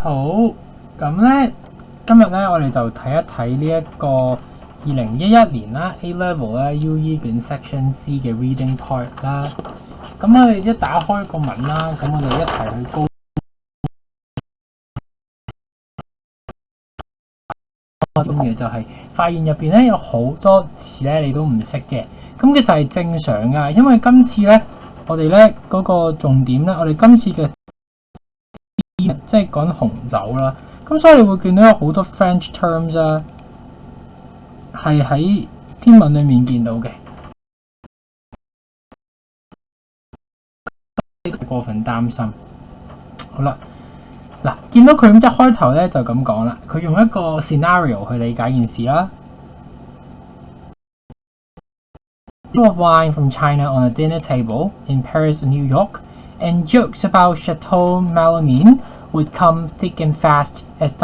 好，咁咧今日咧我哋就睇一睇呢一個2011年啦 A Level 啦 UE 卷 Section C 嘅 Reading Part 啦。咁我哋一打開個文啦，咁我哋一齊去高咁嘅就係發現入邊咧有好多字咧你都唔識嘅，咁其實係正常噶，因為今次咧我哋咧嗰個重點咧，我哋今次嘅即係講紅酒啦，咁所以你會見到有好多 French terms 啊，係喺篇文裡面見到嘅。過分擔心。好啦，嗱，見到佢一開頭咧就咁講啦，佢用一個 scenario 去理解件事啦。Of wine from China on a dinner table in Paris or New York, and jokes about Chateau Malonine would come thick and fast as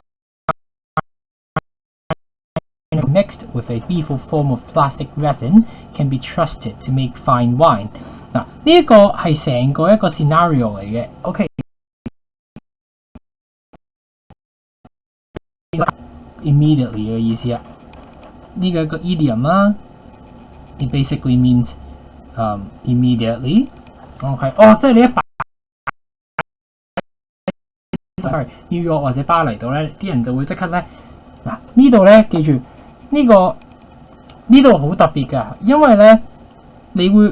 mixed with a lethal form of plastic resin can be trusted to make fine wine。嗱，呢一個係成個一個 scenario 嚟嘅。OK。Immediately 嘅意思啊，呢個一個 idiom 啦。It basically means immediately。OK， 哦，即係你一擺New York 或者巴黎度咧，啲人就會即刻咧，嗱呢度咧記住呢個呢度好特別㗎，因為咧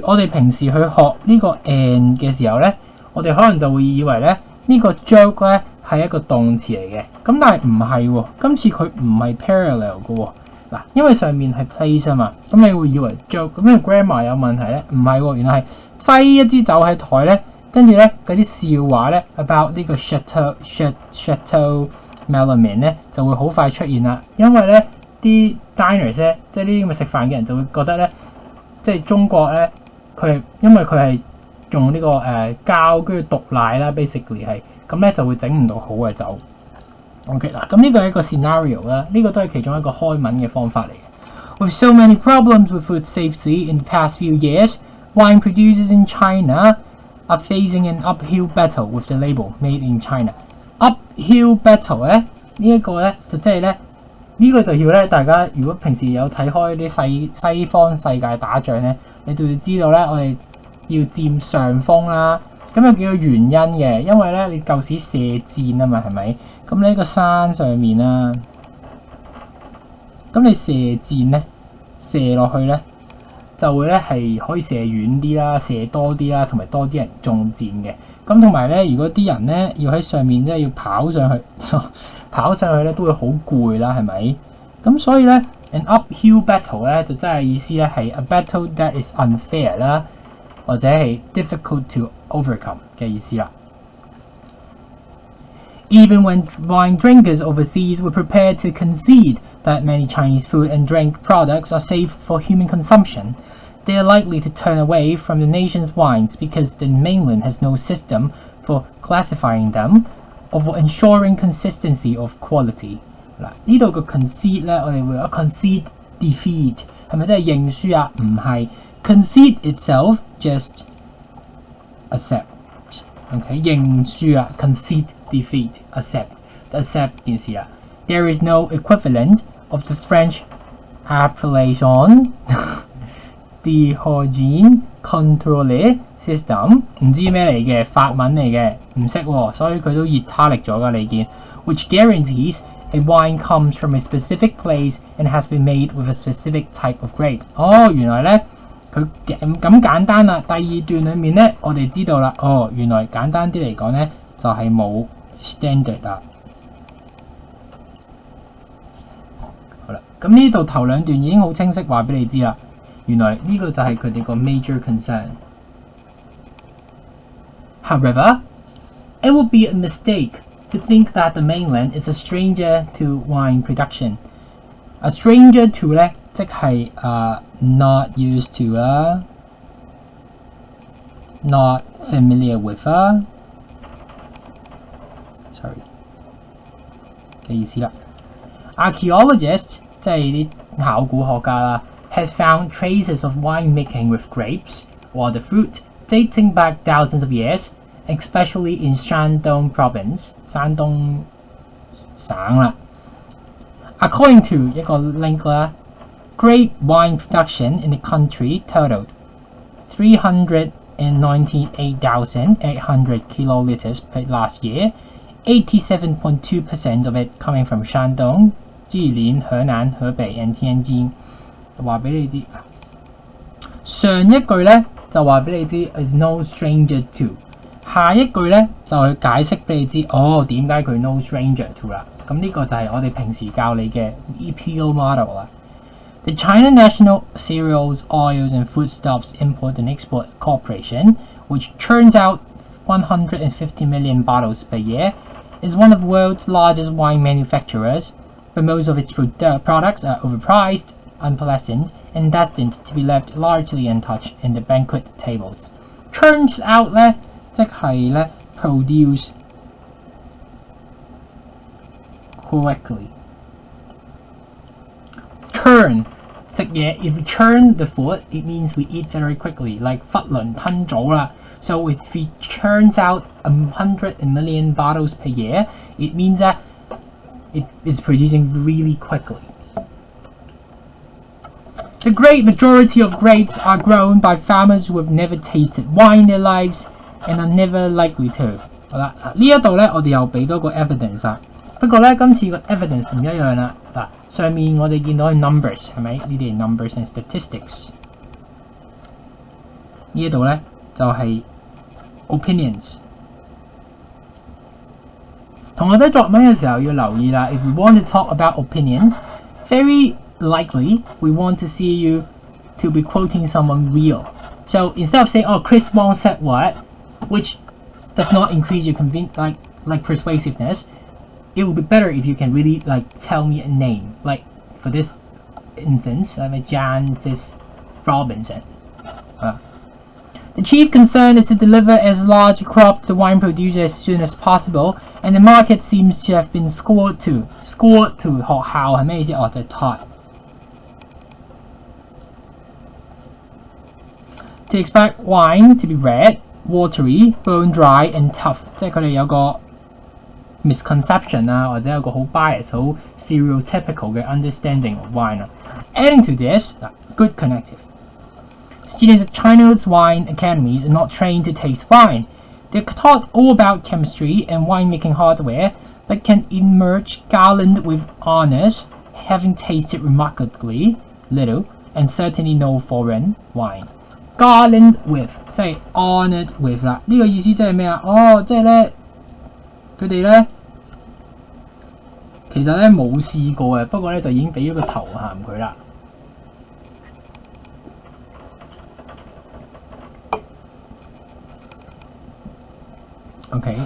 我哋平時去學呢個 and 嘅時候咧，我哋可能就會以為咧呢個 joke 咧係一個動詞嚟嘅，咁但係唔係喎，今次佢唔係 parallel 嘅喎。嗱，因為上面係 place 啊嘛，咁你會以為 joke 咁樣 grammar 有問題咧，唔係喎，原來係擠一支酒喺台咧，跟住咧嗰啲笑話咧 about 呢個 Chateau Malonine 咧就會好快出現啦，因為咧啲 diners 咧，即係呢啲咁嘅食飯嘅人就會覺得咧，即係中國咧因為佢係用呢個膠跟住毒奶啦 ，basically 係咁咧就會整唔到好嘅酒。OK 嗱，咁呢個係一個 scenario 啦，呢個都係其中一個開文嘅方法嚟嘅。With so many problems with food safety in the past few years, wine producers in China are facing an uphill battle with the label Made in China. Uphill battle 咧，呢一個咧就即係咧呢個就要咧，大家如果平時有睇開啲西方世界打仗咧，你就要知道咧，我哋要佔上風啦。咁有幾個原因嘅，因為咧你舊時射箭啊嘛，係咪？咁呢個山上面啦，咁你射箭咧，射落去咧，就會咧係可以射遠啲啦，射多啲啦，同埋多啲人中箭嘅。咁同埋咧，如果啲人咧要喺上面咧要跑上去，跑上去咧都會好攰啦，係咪？咁所以咧 ，an uphill battle 咧就真係意思咧係 a battle that is unfair 啦，或者係 difficult to overcome 嘅意思啦。Even when wine drinkers overseas were prepared to concede that many Chinese food and drink products are safe for human consumption, they are likely to turn away from the nation's wines because the mainland has no system for classifying them or for ensuring consistency of quality。嗱，呢度個 concede 咧，我哋會有 concede defeat， 係咪真係認輸啊？唔係 concede itself just accept。OK， 認輸啊 concede defeat accept 件事啊。There is no equivalent of the French appellation d'origine contrôlée system， 唔知咩嚟嘅，法文嚟嘅，唔識喎，所以佢都italic咗㗎，你見 which guarantees a wine comes from a specific place and has been made with a specific type of grape。哦，原來咧佢咁簡單啦。第二段裡面咧，我哋知道啦。哦，原來簡單啲嚟講咧，就係冇 standard 啦。好啦，咁呢度頭兩段已經好清晰話俾你知啦。原來呢個就係佢哋個 major concern。However, it would be a mistake to think that the mainland is a stranger to wine production. A stranger to 咧，即係not used to 啦，not familiar with 啦，sorry 嘅意思啦。Archaeologists 即係啲考古學家啦。has found traces of winemaking with grapes or the fruit dating back thousands of years, especially in Shandong province. 山東省啦。According to 一個 link 啦 ，grape wine production in the country totaled 398,800 kiloliters per last year, 87.2% of it coming from Shandong, Jilin, Henan, Hebei and Tianjin。就話俾你知，上一句咧就話俾你知 is no stranger to， 下一句咧就去解釋俾你知，點解佢 no stranger to 啦。咁呢個就係我哋平時教你嘅 EPO model 啦。The China National Cereals, Oils and Foodstuffs Import and Export Corporation, which churns out 150 million bottles per year, is one of the world's largest wine manufacturers, but most of its products are overpriced, unpleasant, and destined to be left largely untouched in the banquet tables. Churns out 咧，即係咧 produce quickly. Churn 食嘢 if we churn the food, it means we eat very quickly, like 囫圇吞棗啦。So if we churns out 100 million bottles per year, it means that it is producing really quickly. The great majority of grapes are grown by farmers who have never tasted wine in their lives and are never likely to. 好啦，呢一度咧，我哋又俾多個 evidence 啦。不過咧，今次個 evidence 唔一樣啦。嗱，上面我哋見到係 numbers 係咪？呢啲係 numbers and statistics。呢一度咧就係 opinions。同學仔作文嘅時候要留意啦。If we want to talk about opinions, very likely we want to see you to be quoting someone real. So instead of saying, "Oh, Chris Wong said what," which does not increase your like persuasiveness, it would be better if you can really tell me a name. Like for this instance, Jancis Robinson. The chief concern is to deliver as large a crop to the wine producer as soon as possible, and the market seems to have been scored to. Scored to 學校係咩意思？就係 taught. To expect wine to be red, watery, bone dry and tough， 即係佢哋有個 misconception 啊，或者有個好 bias、好 stereotypical 嘅 understanding of wine 啊。Adding to this, good connective. Students at China's wine academies are not trained to taste wine. They're taught all about chemistry and winemaking hardware, but can emerge garlanded with honors, having tasted remarkably little and certainly no foreign wine. Garland with 即係 honoured with 啦，呢個意思即係咩啊？即係咧，佢哋咧其實咧冇試過嘅，不過咧就已經俾咗個頭銜佢啦。OK，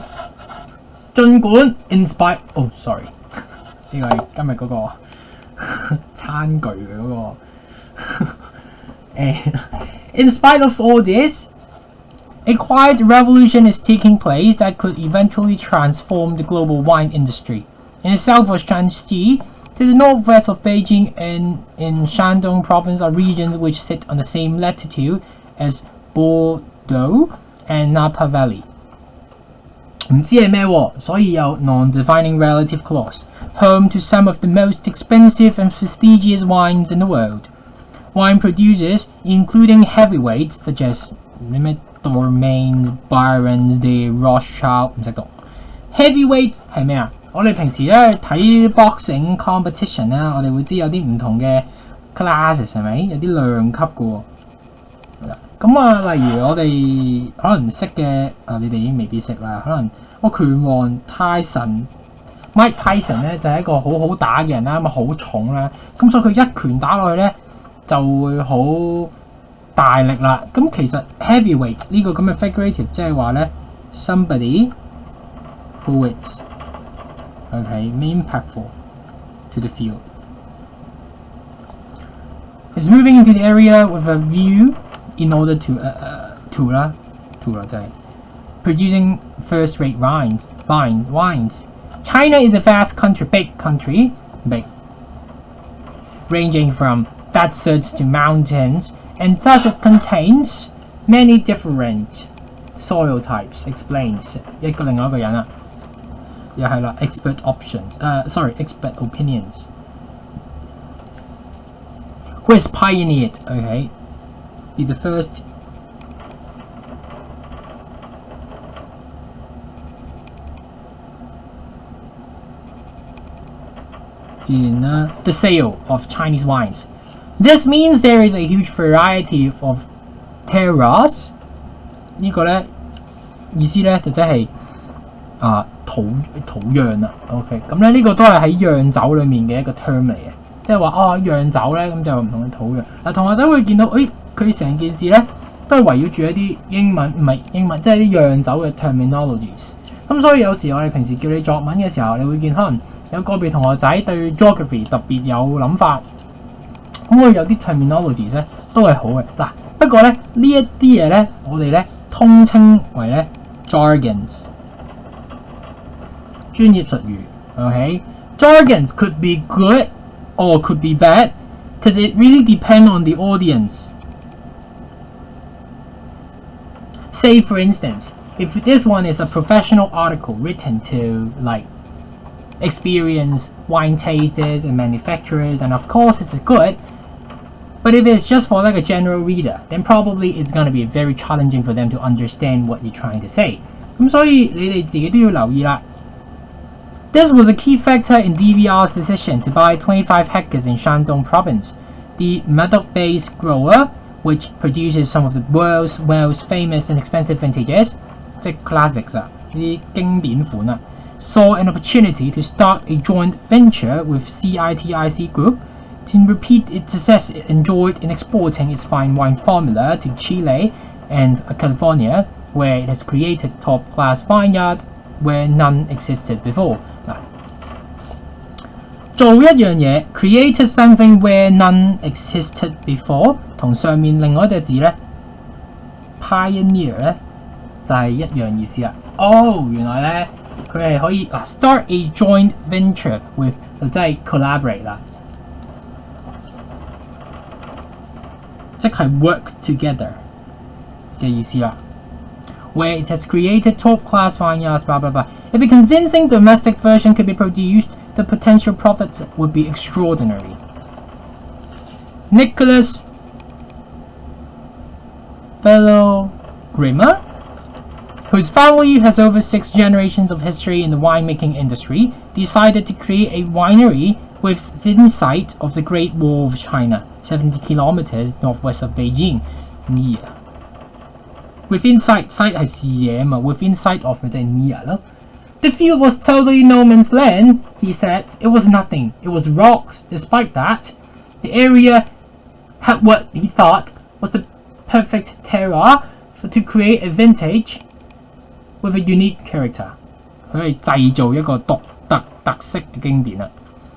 儘管 sorry， 呢個係今日嗰個餐具嘅嗰個。In spite of all this, a quiet revolution is taking place that could eventually transform the global wine industry. In the south of Shanxi, to the northwest of Beijing and in Shandong province are regions which sit on the same latitude as Bordeaux and Napa Valley. 唔知係咩喎，所以有 non-defining relative clause, home to some of the most expensive and prestigious wines in the world. Wine producers, including heavyweights such as Domaines, Byron's, De Rothschild 唔識讀。Heavyweight 係咩啊？我哋平時咧睇 boxing competition 啦，我哋會知有啲唔同嘅 classes 係咪？有啲量級嘅喎。咁啊，例如我哋可能唔識嘅你哋已經未必識啦。可能拳王泰神 Mike Tyson 咧就係一個好好打嘅人啦，咁啊好重啦，咁所以佢一拳打落去咧就會好大力啦。咁其實 heavyweight 呢個咁嘅 figurative 即係話咧 somebody who is impactful to the field is moving into the area with a view in order to producing first-rate wines. China is a vast country, big, ranging from deserts to mountains, and thus it contains many different soil types. Explains 一個另外一個人啦。又係啦 ，expert options，expert opinions。Who has pioneered? Okay, be the first. In the sale of Chinese wines. This means there is a huge variety of terroirs. 呢個咧意思咧就即係土壤啊。OK， 咁咧呢個都係喺釀酒裡面嘅一個 term 嚟嘅，即係話釀酒咧咁就唔同嘅土壤。嗱，同學仔會見到，佢成件事咧都係圍繞住一啲英文，唔係英文，即係啲釀酒嘅 terminologies。咁所以有時我哋平時叫你作文嘅時候，你會見可能有個別同學仔對 geography 特別有諗法，咁佢有啲 terminologies 咧都係好嘅。嗱，不過咧呢一啲嘢咧，我哋咧通稱為咧 jargons， 專業術語。OK， jargons could be good or could be bad, because it really depends on the audience. Say for instance, if this one is a professional article written to like experience wine tasters and manufacturers, and of course this is good, but if it's just for like a general reader, then probably it's going to be very challenging for them to understand what you're trying to say. 咁所以你哋自己都要留意啦。This was a key factor in DBR's decision to buy 25 hectares in Shandong province. The Medoc-based grower, which produces some of the world's most famous and expensive vintages, 即係 classics 啊，呢啲經典款啊。saw an opportunity to start a joint venture with CITIC Group to repeat its success it enjoyed in exporting its fine wine formula to Chile and California, where it has created top-class vineyards where none existed before. 做一樣嘢 created something where none existed before， 同上面另外一隻字咧 pioneer 咧就係一樣意思啦。原來咧佢係可以start a joint venture with 就即係 collaborate 啦，即係 work together 嘅意思啦。Where it has created top-class vineyards, blah blah blah. If a convincing domestic version could be produced, the potential profits would be extraordinary. Nicholas Bello-Grimmer, whose family has over 6 generations of history in the winemaking industry, decided to create a winery within sight of the Great Wall of China, 70 kilometers northwest of Beijing. Near. Within sight 係視野嘛 ，within sight of 咪即係 near 咯。The field was totally no man's land, he said. It was nothing. It was rocks. Despite that, the area had what he thought was the perfect terroir to create a vintage with a unique character. 佢係製造一個獨特特色嘅經典啦。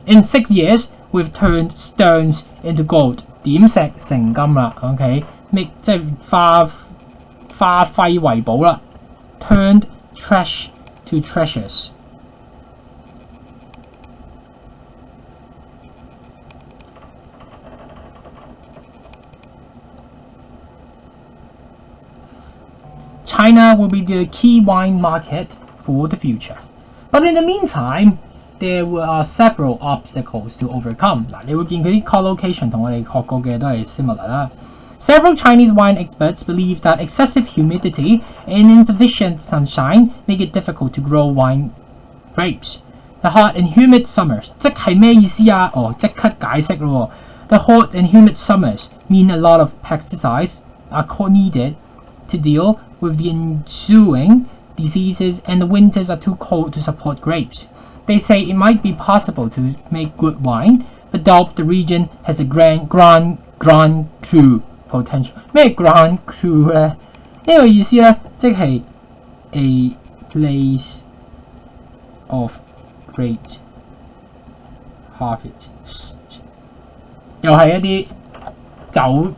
In 6 years, we've turned stones into gold. 點石成金啦 ，OK， 即係化廢為寶啦 ，turned trash to treasures. China will be the key wine market for the future. But in the meantime, there are several obstacles to overcome. 嗱，你會見佢啲 collocation 同我哋學過嘅都係 similar 啦。Several Chinese wine experts believe that excessive humidity and insufficient sunshine make it difficult to grow wine grapes. The hot and humid summers 即係咩意思啊？即刻解釋咯。The hot and humid summers mean a lot of pesticides are needed to deal with the ensuing diseases, and the winters are too cold to support grapes. They say it might be possible to make good wine, but doubt the region has a grand cru potential. 咩 grand cru 咧？呢個意思咧，即係 a place of great harvest， 又係一啲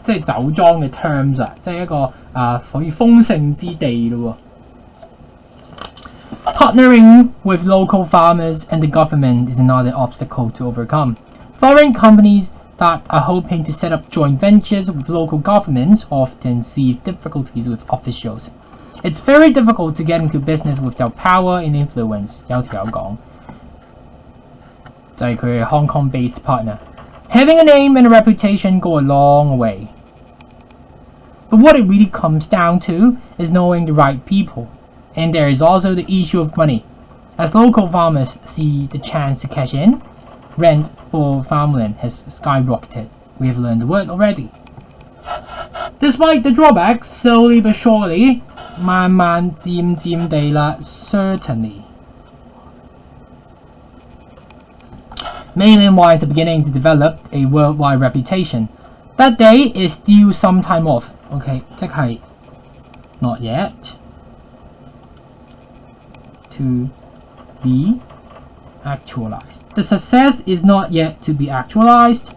即係酒莊嘅 terms 啊，即係一個可以豐盛之地咯。Partnering with local farmers and the government is another obstacle to overcome. Foreign companies that are hoping to set up joint ventures with local governments often see difficulties with officials. It's very difficult to get into business without power and influence. 有條友講就係佢嘅 Hong Kong-based partner. Having a name and a reputation go a long way. But what it really comes down to is knowing the right people. And there is also the issue of money. As local farmers see the chance to cash in, rent for farmland has skyrocketed. We have learned the word already. Despite the drawbacks, slowly but surely, 慢慢漸漸地啦 certainly. Mainland wines are beginning to develop a worldwide reputation. That day is still some time off. Okay, 即係 not yet. To be actualized. The success is not yet to be actualized,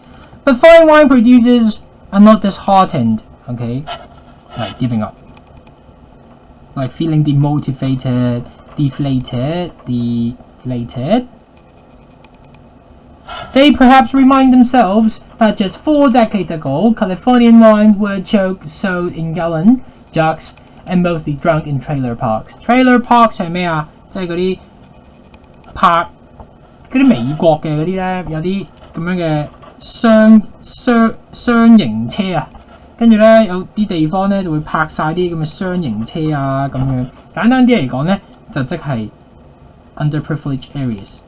but fine wine producers are not disheartened, okay? Like giving up. Like feeling demotivated, deflated. They perhaps remind themselves that just 4 decades ago, Californian wines were sold in gallon jugs and mostly drunk in trailer parks. Trailer parks 係咩啊？即係嗰啲泊嗰啲美國嘅嗰啲咧，有啲咁樣嘅雙型車啊，跟住咧有啲地方咧就會泊晒啲咁嘅雙型車啊咁樣。簡單啲嚟講咧，就即係 underprivileged areas，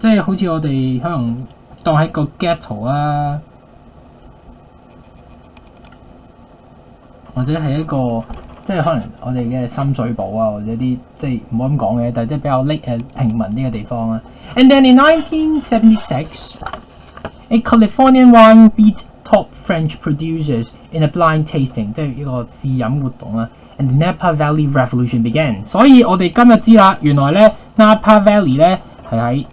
即係好似我哋可能當喺個 ghetto 啊，或者係一個。即係可能我哋嘅深水埗啊，或者啲即係唔好咁講嘅，但係即係比較平民啲嘅地方啊。And then in 1976, a Californian wine beat top French producers in a blind tasting， 即係一個試飲活動啦。And the Napa Valley Revolution began。所以我哋今日知啦，原來咧 Napa Valley 咧係喺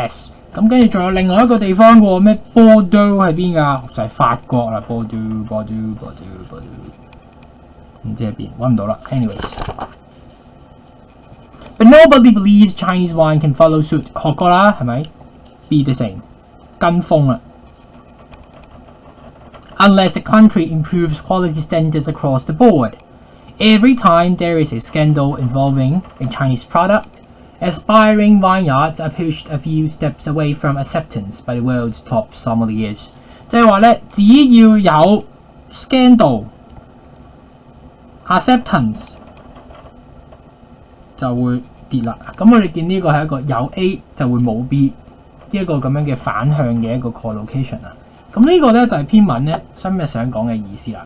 US。咁跟住仲有另外一個地方喎，咩 Bordeaux 喺邊㗎？就係法國啦 ，Bordeaux。唔知喺邊，揾唔到啦。Anyways, but nobody believes Chinese wine can follow suit。學過啦，係咪 ？Be the same， 跟風啦。Unless the country improves quality standards across the board, every time there is a scandal involving a Chinese product, aspiring vineyards are pushed a few steps away from acceptance by the world's top sommeliers。即係話咧，只要有 scandal。Acceptance 就會跌啦。咁我哋見呢個係一個有 A 就會冇 B 呢一個咁樣嘅反向嘅一個 collocation 啊。咁呢個咧就係篇文咧今日想講嘅意思啦。